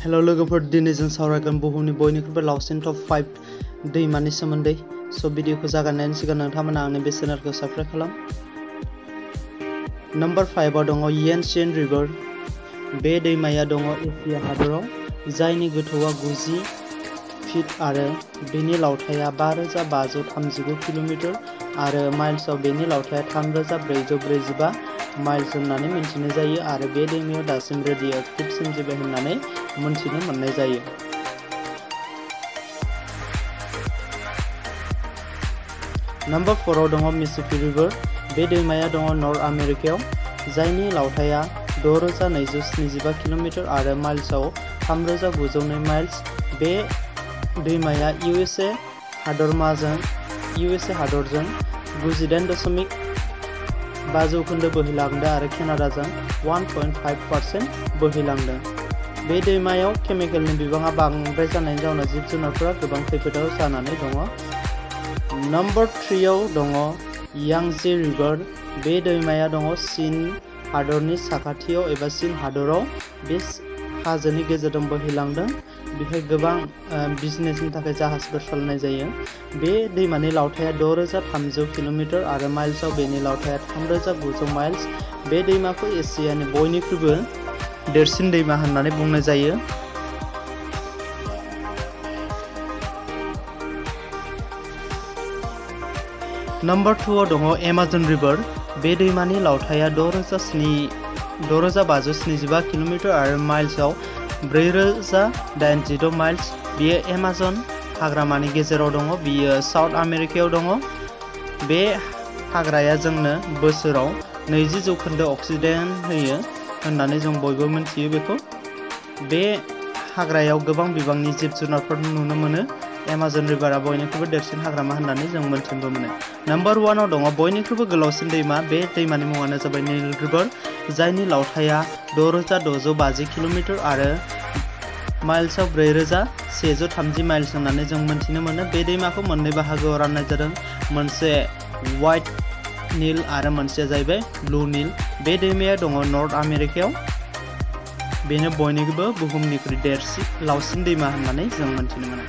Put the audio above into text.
Hello लोगोफोर, दिनै जों सावरायगोन बुहुमनि बयनिख्रुइबो लावसिन टप 5 दैमानि सोमोन्दै। स' भिडिअखौ जागायनायनि सिगां नोंथांमोना आंनि बे चेनेलखौ साबस्क्राइब खालाम। नम्बर 5 आव दङ येनसियन रिभार। बे दैमाया दङ एसिया हादराव, जायनि गोथौआ 90 फिट आरो बेनि लावथाइया 5539 किल'मिटार आरो माइल्सआव बेनि लावथाइया 3445 माइल्स होननानै मिन्थिनाय जायो आरो बे दैमायाव दासिम रेडिय'एक्टिभ सोमजिबाय होननानै मोनथिनो मोननाय जायो। नम्बर 4 आव दङ मिसिसिपि रिभार। बे दैमाया दङ नर्थ आमेरिकायाव, जायनि लावथाइया 6275 किल'मिटार आरो माइल्सआव 3902 माइल्स। बे दैमाया इउएसए हादरजों 98.5 जौखोन्दो बोहैलांदों आरो केनाडाजों 1.5% बोहैलांदों। बे दैमायाव केमिकेलनि बिबाङा बांद्राय जानायनि जाउनाव जिब जुनारफोरा गोबां खैफोदाव जानानै दङ। नम्बर 3 आव दङ यांगजे रिभार। बे दैमाया दङ चीन हादरनि साखाथियाव एबा चीन हादराव बे हाजोनि गेजेरजों बोहैलांदों। बेहाय गोबां बिजनेसनि थाखाय जाहाजफोर सालायनाय जायो। बे दैमानि लावथाइया 6300 किल'मिटार आरो माइल्सआव बेनि लावथाइया 3900 माइल्स। बे दैमाखौ एसियानि बयनिख्रुइबो देरसिन दैमा होननानै बुंनाय जायो। नम्बर 2 आव दङ एमाजन रिभार। बे दैमानि लावथाइया 6575 किल'मिटार आरो माइल्सआव 4086 माइल्स। बेयो एमाजन हाग्रामानि गेजेराव दङ। बियो साउथ आमेरिकायाव दङ। बे हाग्राया जोंनो बोसोराव 20% अक्सिजेन होयो होननानै जों बयबो मिथियो बेखौ। बे हाग्रायाव गोबां बिबांनि जिब जुनारफोर नुनो मोनो। एमाजन रिभारा बयनिख्रुइबो देरसिन हाग्रामा होननानै जों मोनथिनो मोनो। नम्बर 1 आव दङ बयनिख्रुइबो गोलावसिन दैमा। बे दैमानि मुङानो जाबाय नील रिभार, जायनि लावथाइया 6650 किल'मिटार आरो माइल्सआव 4130 माइल्स होननानै जों मोनथिनो मोनो। बे दैमाखौ मोननै बाहागोआव राननाय जादों, मोनसे व्हाइट नील आरो मोनसेया जाहैबाय ब्लू नील। बे दैमाया दङ नर्थ आमेरिकायाव। बेनो बयनिख्रुइबो बुहुमनिख्रुइ लावसिन दैमा होननानै जों मोनथिनो मोनो।